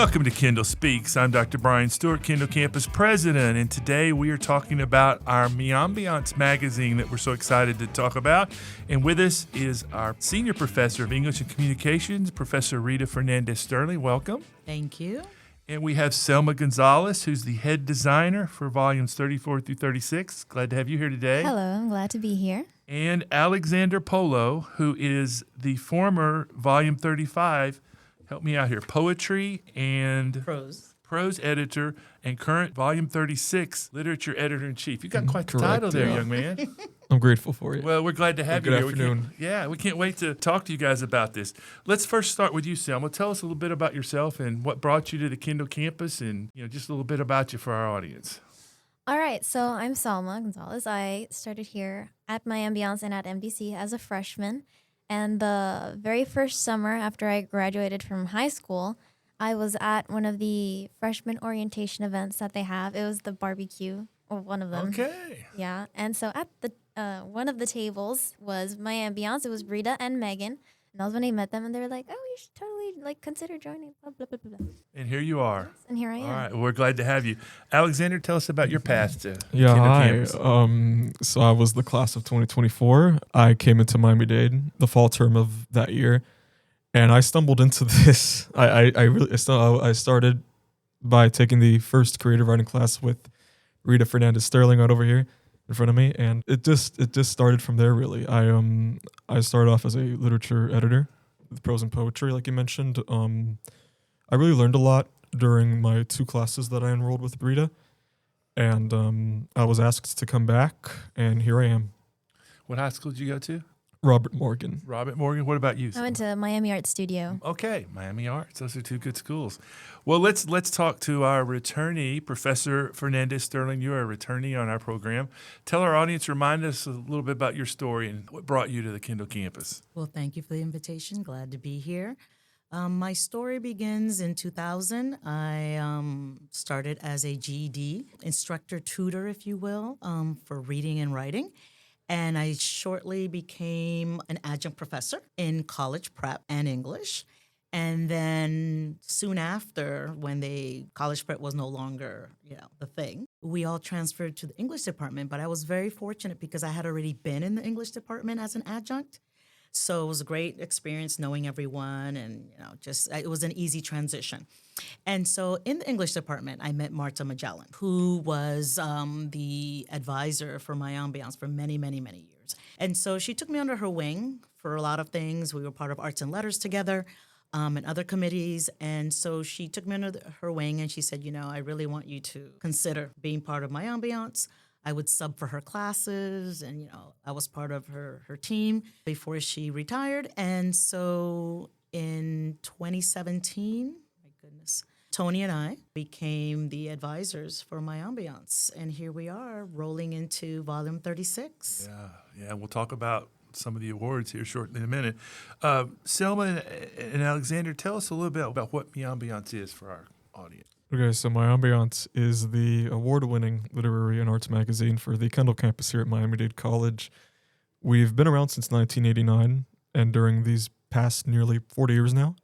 Welcome to Kendall Speaks. I'm Dr. Brian Stewart, Kendall Campus President, and today we are talking about our Miambiance magazine that we're so excited to talk about. And with us is our Senior Professor of English and Communications, Professor Rita Fernandez-Sterling. Welcome. Thank you. And we have Salma Gonzalez, who's the head designer for volumes 34 through 36. Glad to have you here today. Hello, I'm glad to be here. And Alexander Polo, who is the former volume 35, help me out here, poetry and prose editor and current volume 36 literature editor-in-chief. You got quite the title there, young man. I'm grateful for it. Well, we're glad to have you Good here. afternoon. We can't wait to talk to you guys about this. Let's first start with you, Selma. Tell us a little bit about yourself and what brought you to the Kendall campus and just a little bit about you for our audience. All right, so I'm Salma Gonzalez. I started here at Miambiance and at MDC as a freshman. And the very first summer after I graduated from high school, I was at one of the freshman orientation events that they have. It was the barbecue, or one of them. Okay. Yeah, and so at the one of the tables was Miambiance. It was Rita and Megan. And that was when I met them, and they were like, "Oh, you should totally consider joining." Blah blah blah blah. And here you are. Yes, and here I am. All right. Well, we're glad to have you, Alexander. Tell us about your path to Yeah, Kendall hi. campus. So I was the class of 2024. I came into Miami-Dade the fall term of that year, and I stumbled into this. I started by taking the first creative writing class with Rita Fernandez-Sterling right over here in front of me, and it just started from there. Really, I started off as a literature editor with prose and poetry, like you mentioned. I really learned a lot during my 2 classes that I enrolled with Rita, and I was asked to come back, and here I am. What high school did you go to? Robert Morgan. Robert Morgan. What about you? I went to Miami Art Studio. Okay, Miami Arts. Those are 2 good schools. Well, let's talk to our returnee, Professor Fernandez-Sterling. You're a returnee on our program. Tell our audience, remind us a little bit about your story and what brought you to the Kendall campus. Well, thank you for the invitation. Glad to be here. My story begins in 2000. I started as a GED instructor, tutor, if you will, for reading and writing. And I shortly became an adjunct professor in college prep and English. And then soon after, when college prep was no longer, the thing, we all transferred to the English department. But I was very fortunate because I had already been in the English department as an adjunct. So it was a great experience knowing everyone, and it was an easy transition. And so in the English department, I met Marta Magellan, who was the advisor for Miambiance for many, many, many years. And so she took me under her wing for a lot of things. We were part of Arts and Letters together and other committees. And so she took me under her wing, and she said, I really want you to consider being part of Miambiance. I would sub for her classes, and, I was part of her team before she retired. And so in 2017, my goodness, Tony and I became the advisors for Miambiance. And here we are rolling into volume 36. Yeah, we'll talk about some of the awards here shortly in a minute. Selma and Alexander, tell us a little bit about what Miambiance is for our audience. Okay, so Miambiance is the award-winning literary and arts magazine for the Kendall campus here at Miami-Dade College. We've been around since 1989, and during these past nearly 40 years now,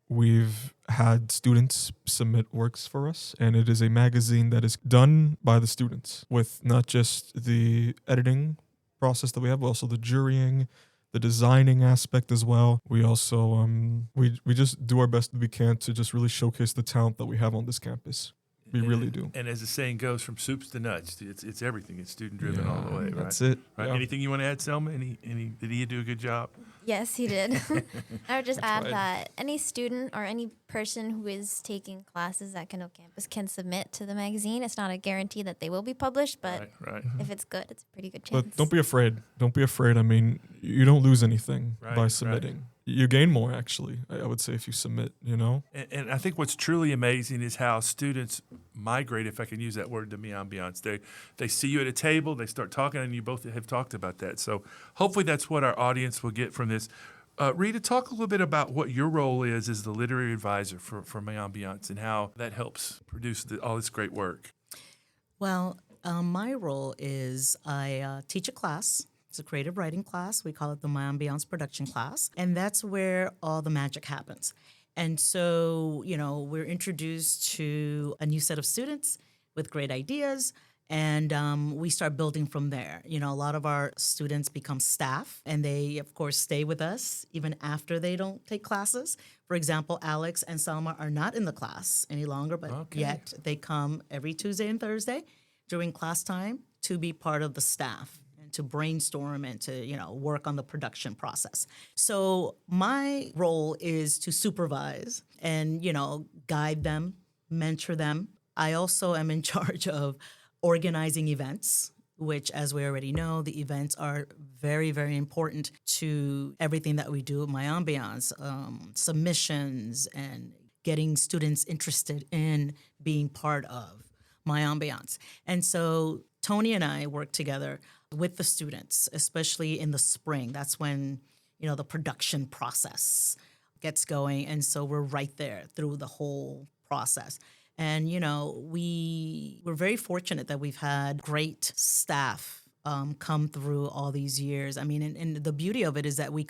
we've had students submit works for us, and it is a magazine that is done by the students with not just the editing process that we have, but also the jurying, the designing aspect as well. We also we just do our best that we can to just really showcase the talent that we have on this campus. We really do. And as the saying goes, from soups to nuts, it's everything. It's student driven all the way, right? That's it. Right. Yeah. Anything you want to add, Selma? Did he do a good job? Yes, he did. I would just add right. that any student or any person who is taking classes at Kendall campus can submit to the magazine. It's not a guarantee that they will be published, but Right. if it's good, it's a pretty good chance. But don't be afraid. Don't be afraid. I mean, you don't lose anything Right, by right. submitting. You gain more, actually, I would say, if you submit, And I think what's truly amazing is how students migrate, if I can use that word, to Miambiance. They see you at a table, they start talking, and you both have talked about that. So hopefully that's what our audience will get from this. Rita, talk a little bit about what your role is as the literary advisor for Miambiance and how that helps produce all this great work. Well, my role is I teach a class. It's a creative writing class. We call it the Miambiance production class. And that's where all the magic happens. And so, we're introduced to a new set of students with great ideas. And we start building from there. A lot of our students become staff, and they, of course, stay with us even after they don't take classes. For example, Alex and Salma are not in the class any longer, but yet they come every Tuesday and Thursday during class time to be part of the staff and to brainstorm and to, work on the production process. So my role is to supervise and, guide them, mentor them. I also am in charge of organizing events, which, as we already know, the events are very, very important to everything that we do at Miambiance, submissions and getting students interested in being part of Miambiance. And so Tony and I work together with the students, especially in the spring. That's when, the production process gets going. And so we're right there through the whole process. And, we're very fortunate that we've had great staff come through all these years. I mean, and the beauty of it is that we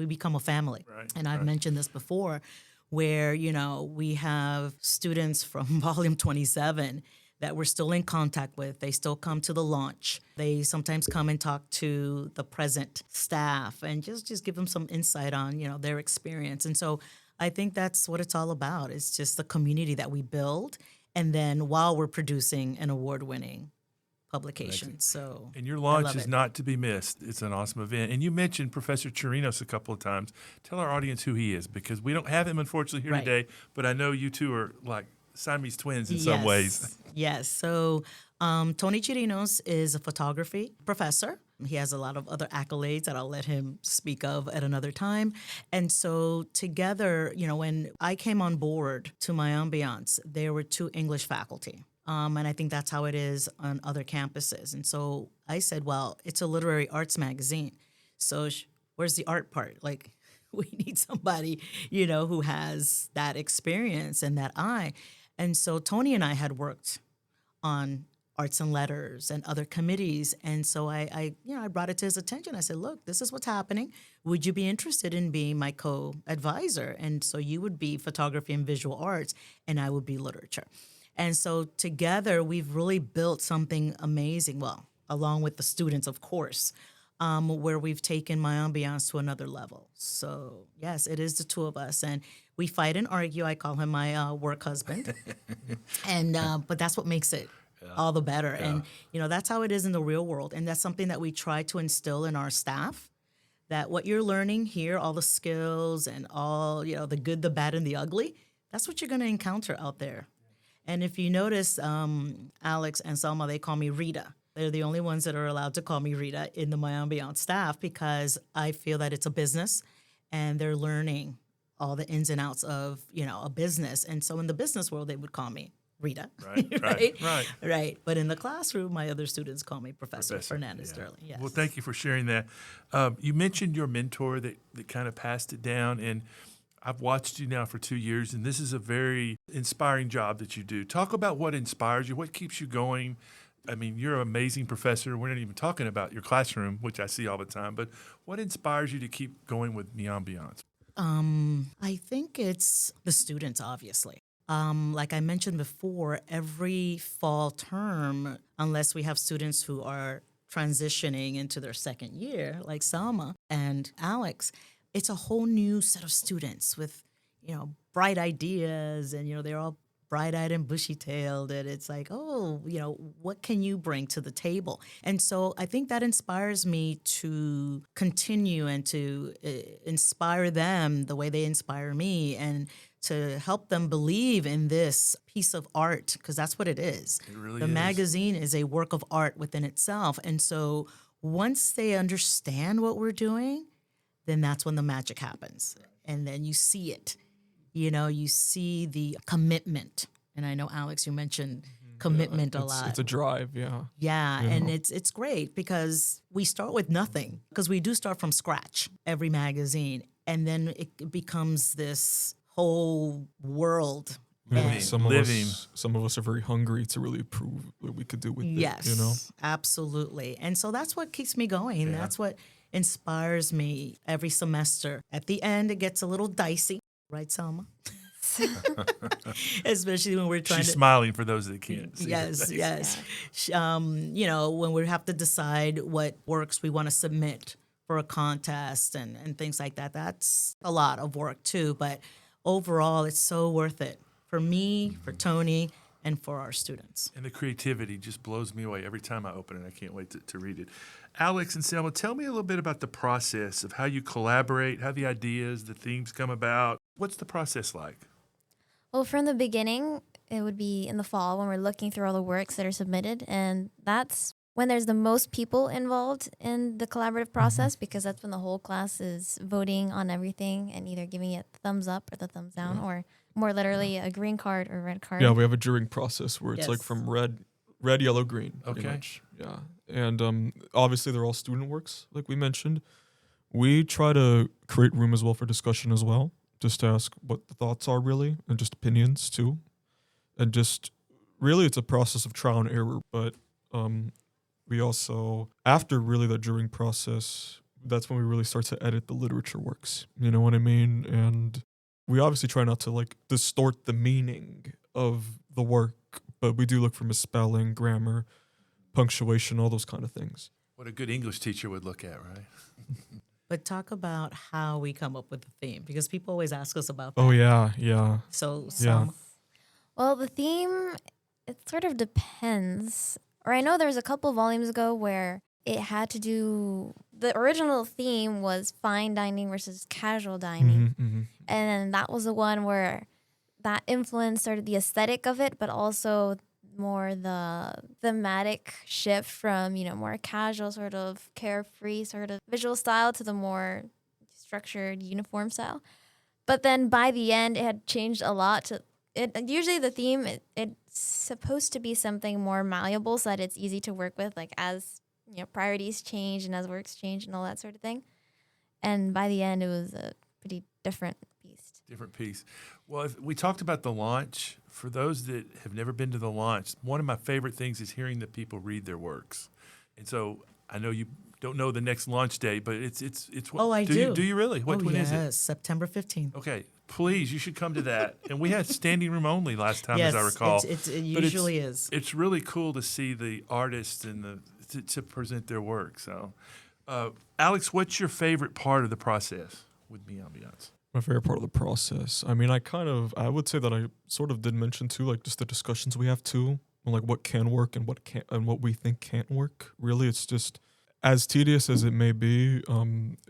become a family. Right, and I've right. mentioned this before, where, we have students from Volume 27 that we're still in contact with. They still come to the launch. They sometimes come and talk to the present staff and just give them some insight on, their experience. And so I think that's what it's all about. It's just the community that we build, and then while we're producing an award-winning publication. So, And your I launch love is it. not to be missed. It's an awesome event. And you mentioned Professor Chirinos a couple of times. Tell our audience who he is, because we don't have him, unfortunately, here Right. today, but I know you two are like Siamese twins in some ways. Yes. So Tony Chirinos is a photography professor. He has a lot of other accolades that I'll let him speak of at another time. And so together, when I came on board to Miambiance, there were 2 English faculty. And I think that's how it is on other campuses. And so I said, well, it's a literary arts magazine. So where's the art part? Like, we need somebody, who has that experience and that eye. And so Tony and I had worked on arts and letters and other committees. And so I brought it to his attention. I said, look, this is what's happening. Would you be interested in being my co-advisor? And so you would be photography and visual arts, and I would be literature. And so together, we've really built something amazing. Well, along with the students, of course, where we've taken Miambiance to another level. So yes, it is the 2 of us, and we fight and argue. I call him my work husband, and but that's what makes it all the better. And that's how it is in the real world, and that's something that we try to instill in our staff. That what you're learning here, all the skills and all the good, the bad, and the ugly, that's what you're going to encounter out there. And if you notice, Alex and Salma, they call me Rita. They're the only ones that are allowed to call me Rita in the Miambiance staff, because I feel that it's a business and they're learning all the ins and outs of, a business. And so in the business world, they would call me Rita. Right. But in the classroom, my other students call me Professor Fernandez-Sterling. Yes. Well, thank you for sharing that. You mentioned your mentor that kind of passed it down, and I've watched you now for 2 years, and this is a very inspiring job that you do. Talk about what inspires you, what keeps you going. I mean, you're an amazing professor. We're not even talking about your classroom, which I see all the time, but what inspires you to keep going with Miambiance? I think it's the students, obviously. Like I mentioned before, every fall term, unless we have students who are transitioning into their second year, like Salma and Alex, it's a whole new set of students with, bright ideas, and, they're all bright-eyed and bushy-tailed, and it's like, oh, what can you bring to the table? And so I think that inspires me to continue and to inspire them the way they inspire me, and to help them believe in this piece of art, because that's what it is. It really The is. magazine is a work of art within itself. And so once they understand what we're doing, then that's when the magic happens. And then you see it. You see the commitment. And I know, Alex, you mentioned commitment a lot. It's a drive, yeah. Yeah, and it's great because we start with nothing, because we do start from scratch, every magazine. And then it becomes this whole world. Living. Some of us are very hungry to really prove what we could do with Yes, it, absolutely. And so that's what keeps me going. That's what inspires me every semester. At the end, it gets a little dicey Right, Salma? Especially when we're trying She's to. smiling for those that can't see. her Yes, face. yes. When we have to decide what works we want to submit for a contest and things like that, that's a lot of work too. But overall, it's so worth it for me, for Tony, and for our students. And the creativity just blows me away every time I open it. I can't wait to read it. Alex and Selma, tell me a little bit about the process of how you collaborate, how the ideas, the themes come about. What's the process like? Well, from the beginning, it would be in the fall when we're looking through all the works that are submitted. And that's when there's the most people involved in the collaborative process, because that's when the whole class is voting on everything and either giving it the thumbs up or the thumbs down, or more literally a green card or red card. Yeah, we have a jurying process where it's like Yes. from red, yellow, green. Pretty Okay. much. Yeah. And obviously they're all student works, like we mentioned. We try to create room as well for discussion as well, just to ask what the thoughts are really, and just opinions too. And just really it's a process of trial and error. But we also, after really the jurying process, that's when we really start to edit the literature works. You know what I mean? And we obviously try not to like distort the meaning of the work, but we do look for misspelling, grammar, punctuation, all those kind of things. What a good English teacher would look at, right? But talk about how we come up with the theme, because people always ask us about that. Oh yeah. So, Yeah. Salma, Well, the theme, it sort of depends. Or I know there was a couple volumes ago where it had to do, the original theme was fine dining versus casual dining. And then that was the one where that influenced sort of the aesthetic of it, but also more the thematic shift from, more casual sort of carefree sort of visual style to the more structured uniform style. But then by the end, it had changed a lot to it. Usually the theme, it's supposed to be something more malleable so that it's easy to work with, like as priorities change and as works change and all that sort of thing. And by the end, it was a pretty different beast. Different piece. Well, we talked about the launch. For those that have never been to the launch, one of my favorite things is hearing the people read their works. And so I know you don't know the next launch date, but it's what? Oh, I do. Do you really? When is it? Yes, September 15th. Okay, please, you should come to that. And we had standing room only last time, Yes, as I recall. it But usually is. It's really cool to see the artists and to present their work. So, Alex, what's your favorite part of the process with Miambiance? My favorite part of the process. I mean, I would say that I sort of did mention too, like just the discussions we have too, on like what can work and what can't, and what we think can't work. Really, it's just as tedious as it may be.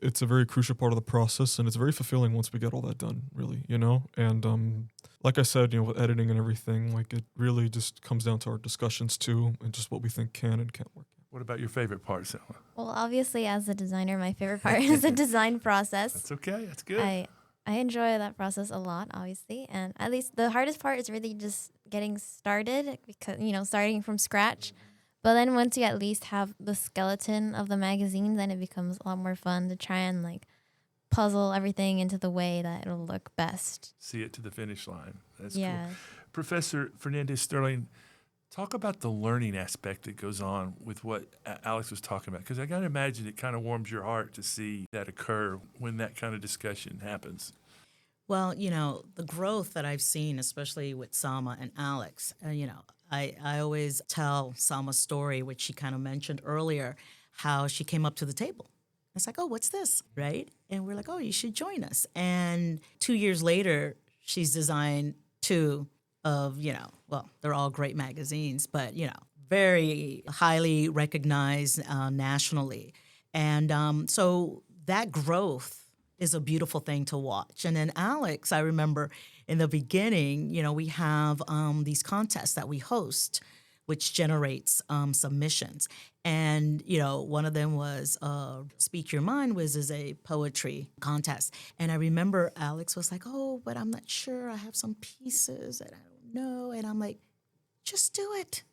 It's a very crucial part of the process, and it's very fulfilling once we get all that done. Really, And like I said, with editing and everything, like it really just comes down to our discussions too, and just what we think can and can't work. What about your favorite part, Selma? Well, obviously, as a designer, my favorite part is the design process. That's okay. That's good. I enjoy that process a lot, obviously. And at least the hardest part is really just getting started because, starting from scratch. But then once you at least have the skeleton of the magazine, then it becomes a lot more fun to try and like puzzle everything into the way that it'll look best. See it to the finish line. That's Yeah. cool. Professor Fernandez-Sterling, talk about the learning aspect that goes on with what Alex was talking about, because I got to imagine it kind of warms your heart to see that occur when that kind of discussion happens. Well, the growth that I've seen, especially with Salma and Alex, I always tell Salma's story, which she kind of mentioned earlier, how she came up to the table. It's like, oh, what's this, right? And we're like, oh, you should join us. And 2 years later, she's designed two of, they're all great magazines, but, very highly recognized nationally. And so that growth is a beautiful thing to watch. And then Alex, I remember in the beginning, we have these contests that we host, which generates submissions. And, one of them was Speak Your Mind, which is a poetry contest. And I remember Alex was like, oh, but I'm not sure. I have some pieces that I don't know. And I'm like, just do it.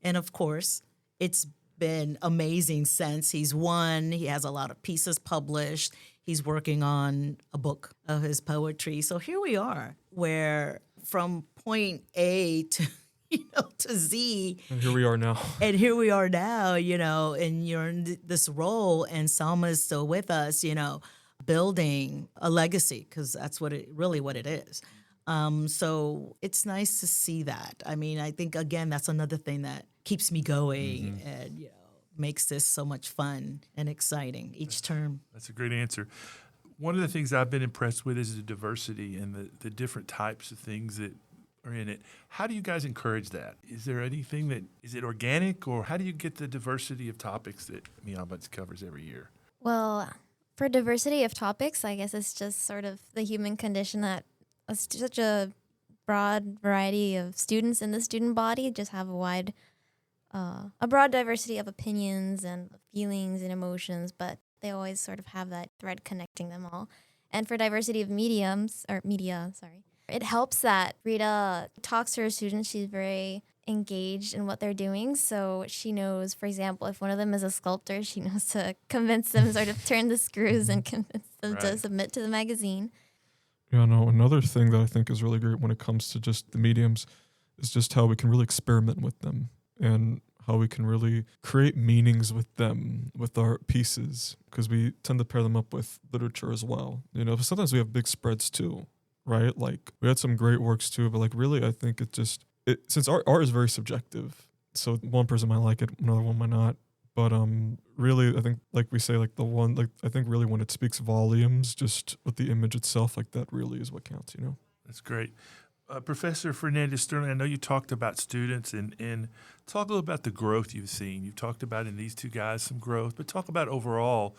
And of course, it's been amazing since he's won. He has a lot of pieces published. He's working on a book of his poetry. So here we are, where from point A to to Z. And here we are now. And here we are now, and you're in this role, and Salma is still with us, building a legacy, because that's what it is. So it's nice to see that. I mean, I think, again, that's another thing that keeps me going and, makes this so much fun and exciting each term. That's a great answer. One of the things I've been impressed with is the diversity and the different types of things that are in it. How do you guys encourage that? Is there anything is it organic, or how do you get the diversity of topics that Miambiance covers every year? Well, for diversity of topics, I guess it's just sort of the human condition that such a broad variety of students in the student body just have a broad diversity of opinions and feelings and emotions, but they always sort of have that thread connecting them all. And for diversity of media, it helps that Rita talks to her students. She's very engaged in what they're doing. So she knows, for example, if one of them is a sculptor, she knows to convince them, sort of turn the screws and convince them to submit to the magazine. Yeah, no, another thing that I think is really great when it comes to just the mediums is just how we can really experiment with them and how we can really create meanings with them, with our pieces, because we tend to pair them up with literature as well. Sometimes we have big spreads too, right? Like, we had some great works too, but like, really, I think since art is very subjective, so one person might like it, another one might not. But really, I think, like we say, like I think really when it speaks volumes, just with the image itself, like that really is what counts, That's great. Professor Fernandez-Sterling, I know you talked about students and talk a little about the growth you've seen. You've talked about in these two guys some growth, but talk about overall,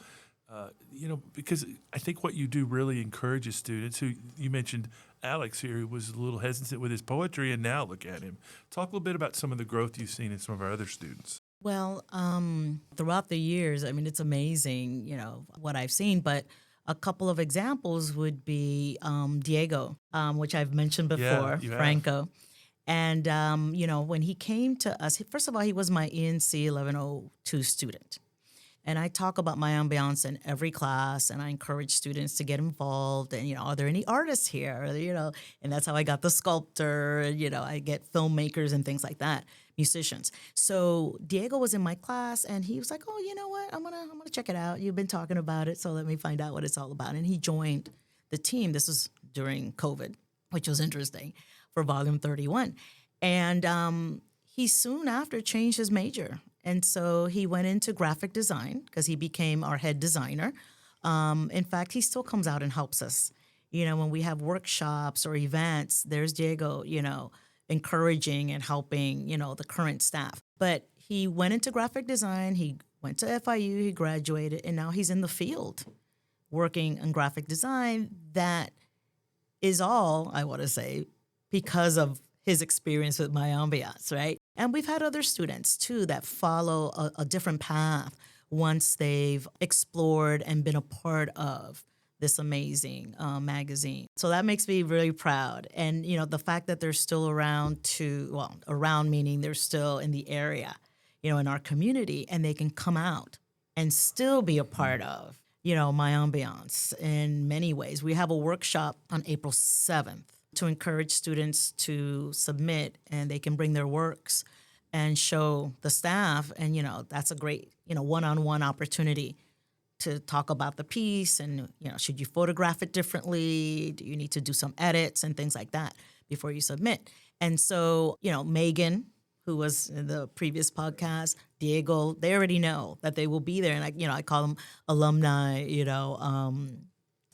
because I think what you do really encourages students who, you mentioned Alex here, who was a little hesitant with his poetry, and now look at him. Talk a little bit about some of the growth you've seen in some of our other students. Well, throughout the years, I mean, it's amazing, what I've seen, but a couple of examples would be Diego, which I've mentioned before, you have. Franco. And, when he came to us, first of all, he was my ENC 1102 student. And I talk about Miambiance in every class, and I encourage students to get involved. And, are there any artists here? And that's how I got the sculptor. I get filmmakers and things like that, musicians. So Diego was in my class, and he was like, "Oh, you know what? I'm gonna check it out. You've been talking about it, so let me find out what it's all about." And he joined the team. This was during COVID, which was interesting, for Volume 31. And he soon after changed his major. And so he went into graphic design because he became our head designer. In fact, he still comes out and helps us. When we have workshops or events, there's Diego, encouraging and helping, the current staff. But he went into graphic design. He went to FIU. He graduated. And now he's in the field working in graphic design. That is all, I want to say, because of his experience with Miambiance, right? And we've had other students, too, that follow a different path once they've explored and been a part of this amazing magazine. So that makes me really proud. And, the fact that they're still around around meaning they're still in the area, in our community, and they can come out and still be a part of, Miambiance in many ways. We have a workshop on April 7th. To encourage students to submit, and they can bring their works and show the staff. And, that's a great, one-on-one opportunity to talk about the piece. And, should you photograph it differently? Do you need to do some edits and things like that before you submit? And so, Megan, who was in the previous podcast, Diego, they already know that they will be there. And, I call them alumni,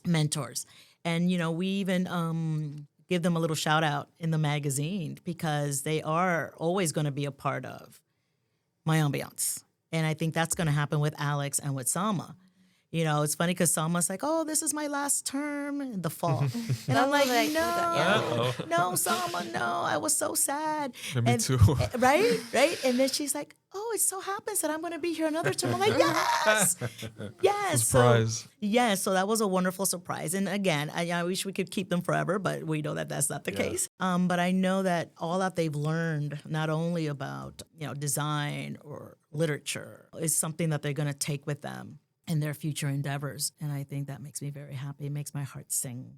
mentors. And, we even give them a little shout out in the magazine because they are always going to be a part of Miambiance. And I think that's going to happen with Alex and with Salma. It's funny because Salma's like, "Oh, this is my last term in the fall." And I'm like, no, Salma, no. I was so sad. Me too. Right? And then she's like, "Oh, it so happens that I'm going to be here another term." I'm like, yes. Yes. Surprise. So that was a wonderful surprise. And again, I wish we could keep them forever, but we know that that's not the case. But I know that all that they've learned, not only about, design or literature, is something that they're going to take with them in their future endeavors. And I think that makes me very happy. It makes my heart sing.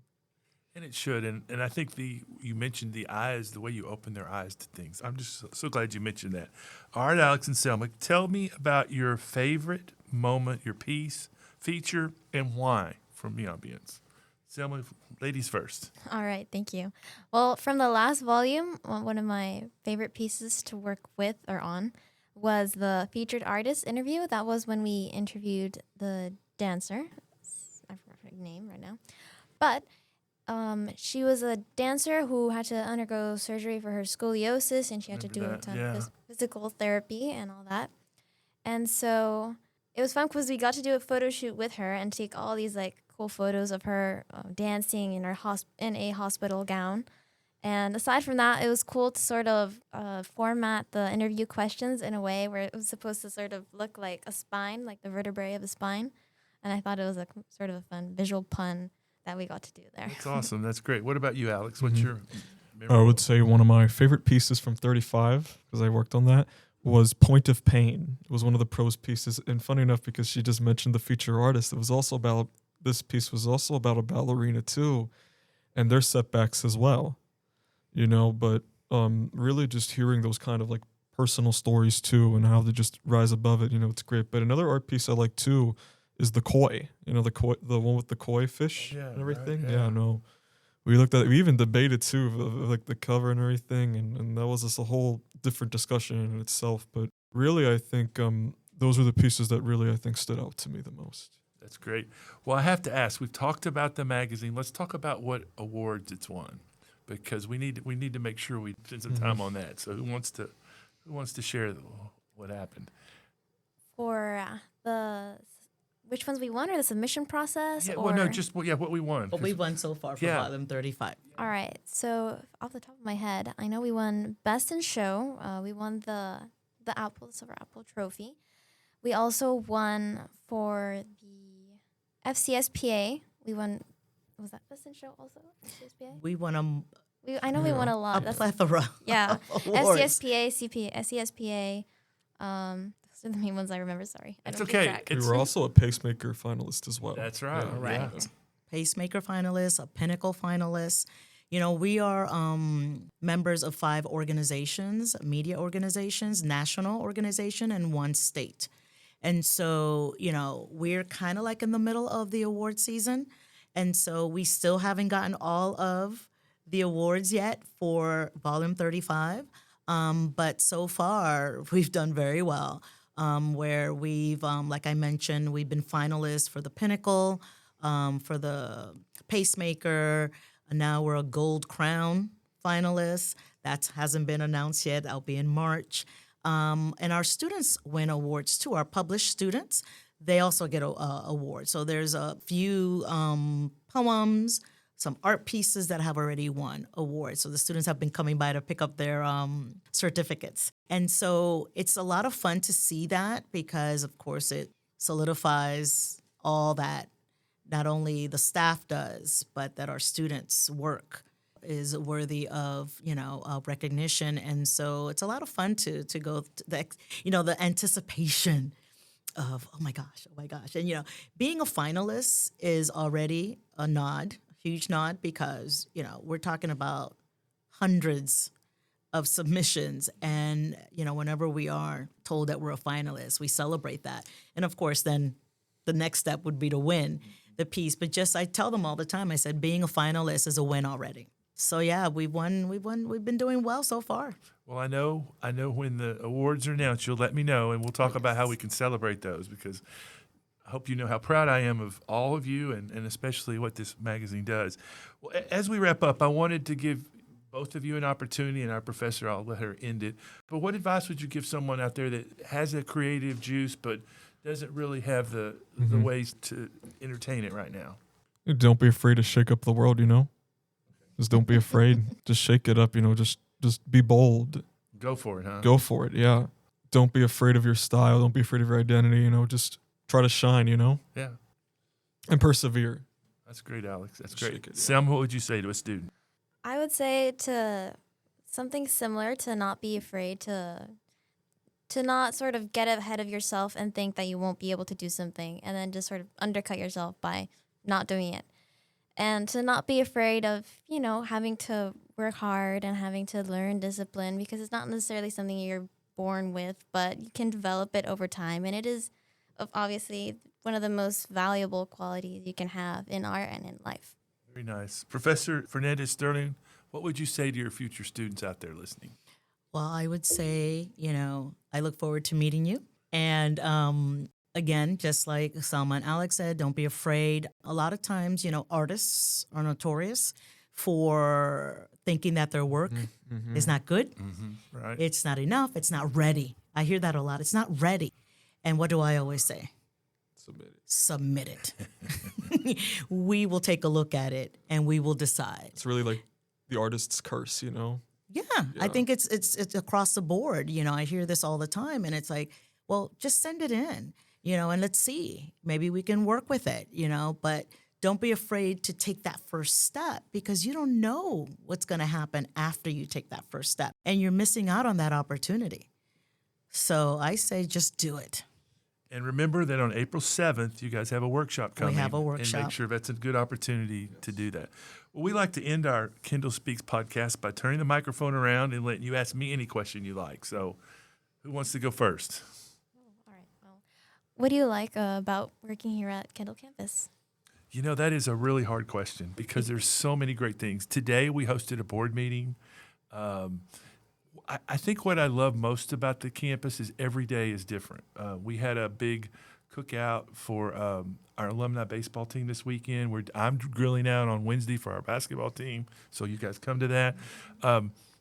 And it should. And I think you mentioned the eyes, the way you open their eyes to things. I'm just so glad you mentioned that. All right, Alex and Selma, tell me about your favorite moment, your piece, feature, and why from Miambiance. Selma, ladies first. All right, thank you. Well, from the last volume, one of my favorite pieces to work with or on was the featured artist interview. That was when we interviewed the dancer. I forgot her name right now. But she was a dancer who had to undergo surgery for her scoliosis, and she had to do a ton of physical therapy and all that. And so it was fun because we got to do a photo shoot with her and take all these like cool photos of her dancing in her in a hospital gown. And aside from that, it was cool to sort of format the interview questions in a way where it was supposed to sort of look like a spine, like the vertebrae of a spine. And I thought it was a sort of a fun visual pun that we got to do there. That's awesome. That's great. What about you, Alex? What's your I would say one of my favorite pieces from 35, because I worked on that, was Point of Pain. It was one of the prose pieces. And funny enough, because she just mentioned the feature artist, it was also about, this piece was also about a ballerina too, and their setbacks as well, you know, but really just hearing those kind of like personal stories too and how they just rise above it, you know, it's great. But another art piece I like too is the koi, you know, the one with the koi fish and everything. Right, yeah, no. We looked at it, we even debated too, of like the cover and everything, and that was just a whole different discussion in itself. But really, I think those are the pieces that really, I think, stood out to me the most. That's great. Well, I have to ask, we've talked about the magazine. Let's talk about what awards it's won, because we need to make sure we spend some time on that. So who wants to share what happened? For which ones we won, or the submission process? Yeah, well, no, just what we won. What we won so far for volume 35. All right. So off the top of my head, I know we won Best in Show. We won the Silver Apple Trophy. We also won for the FCSPA. We won. Was that Best in Show also? FCSPA. We won I know we won a lot. A plethora. Yeah. Of awards. FCSPA, SCSPA. Those are the main ones I remember. Sorry. It's okay. We were also a Pacemaker finalist as well. That's right. Yeah. Right. Yeah. Pacemaker finalist, a Pinnacle finalist. You know, we are members of 5 organizations, media organizations, national organization, and 1 state. And so, you know, we're kind of like in the middle of the award season. And so we still haven't gotten all of the awards yet for volume 35. But so far, we've done very well. Where we've, like I mentioned, we've been finalists for the Pinnacle, for the Pacemaker. And now we're a Gold Crown finalist. That hasn't been announced yet. That'll be in March. And our students win awards too. Our published students, they also get awards. So there's a few poems, some art pieces that have already won awards. So the students have been coming by to pick up their certificates. And so it's a lot of fun to see that, because, of course, it solidifies all that not only the staff does, but that our students' work is worthy of, recognition. And so it's a lot of fun to go to the anticipation of, oh my gosh. And, being a finalist is already a nod, huge nod, because, we're talking about hundreds of submissions. And, whenever we are told that we're a finalist, we celebrate that. And of course, then the next step would be to win the piece. But I tell them all the time, I said, being a finalist is a win already. So yeah, we've been doing well so far. Well, I know when the awards are announced, you'll let me know, and we'll talk about how we can celebrate those, because I hope you know how proud I am of all of you, and especially what this magazine does. Well, as we wrap up, I wanted to give both of you an opportunity, and our professor, I'll let her end it. But what advice would you give someone out there that has a creative juice but doesn't really have the ways to entertain it right now? Don't be afraid to shake up the world, Just don't be afraid. Just shake it up, just be bold. Go for it, huh? Go for it, yeah. Don't be afraid of your style. Don't be afraid of your identity, just try to shine, Yeah. And persevere. That's great, Alex. That's great. Sam, what would you say to a student? I would say to something similar, to not be afraid to not sort of get ahead of yourself and think that you won't be able to do something, and then just sort of undercut yourself by not doing it. And to not be afraid of, having to work hard and having to learn discipline, because it's not necessarily something you're born with, but you can develop it over time. And it is obviously one of the most valuable qualities you can have in art and in life. Very nice. Professor Fernandez-Sterling, what would you say to your future students out there listening? Well, I would say, I look forward to meeting you. And again, just like Salma and Alex said, don't be afraid. A lot of times, artists are notorious for thinking that their work is not good. Right. It's not enough. It's not ready. I hear that a lot. It's not ready. And what do I always say? Submit it. We will take a look at it and we will decide. It's really like the artist's curse, Yeah, I think it's across the board. I hear this all the time, and it's like, well, just send it in, and let's see. Maybe we can work with it, but don't be afraid to take that first step because you don't know what's going to happen after you take that first step, and you're missing out on that opportunity. So I say just do it. And remember that on April 7th, you guys have a workshop coming. We have a And workshop. make sure that's a good opportunity to do that. Well, we like to end our Kendall Speaks podcast by turning the microphone around and letting you ask me any question you like. So who wants to go first? All right. Well, what do you like about working here at Kendall Campus? That is a really hard question because there's so many great things. Today we hosted a board meeting. I think what I love most about the campus is every day is different. We had a big cookout for our alumni baseball team this weekend. I'm grilling out on Wednesday for our basketball team, so you guys come to that.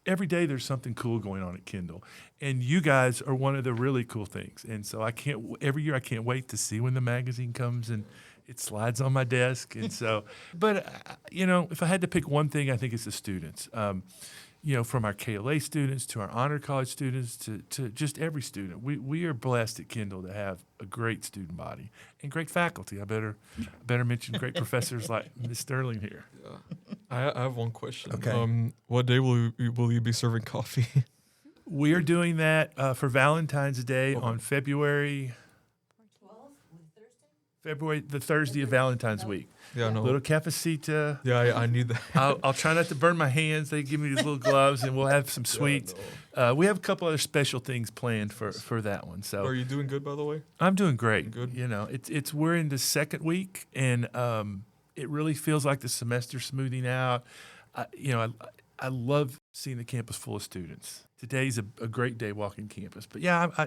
Every day there's something cool going on at Kendall, and you guys are one of the really cool things. And so every year I can't wait to see when the magazine comes and it slides on my desk. And so, but if I had to pick one thing, I think it's the students. From our KLA students to our honor college students to just every student. We are blessed at Kendall to have a great student body and great faculty. I better mention great professors like Ms. Sterling here. Yeah. I have one question. Okay. What day will you be serving coffee? We are doing that for Valentine's Day on February the Thursday of Valentine's week. Yeah, no. Little cafecita. Yeah, I need that. I'll try not to burn my hands. They give me these little gloves, and we'll have some sweets. We have a couple other special things planned for that one. So, Are you doing good, by the way? I'm doing great. Good. We're in the second week, and it really feels like the semester's smoothing out. I love seeing the campus full of students. Today's a great day walking campus. But yeah,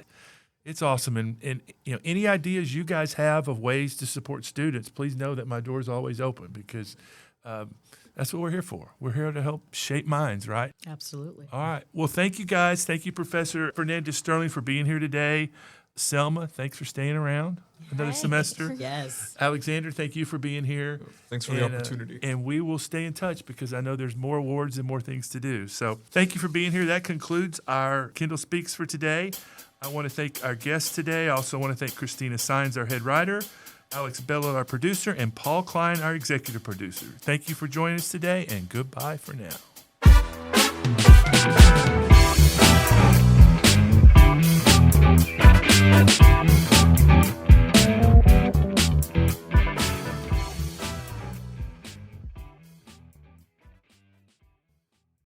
it's awesome. And any ideas you guys have of ways to support students, please know that my door is always open because that's what we're here for. We're here to help shape minds, right? Absolutely. All right. Well, thank you guys. Thank you, Professor Fernandez-Sterling, for being here today. Selma, thanks for staying around another semester. Yes. Alexander, thank you for being here. Thanks for the opportunity. And we will stay in touch because I know there's more awards and more things to do. So thank you for being here. That concludes our Kendall Speaks for today. I want to thank our guests today. I also want to thank Christina Sines, our head writer, Alex Bello, our producer, and Paul Klein, our executive producer. Thank you for joining us today, and goodbye for now.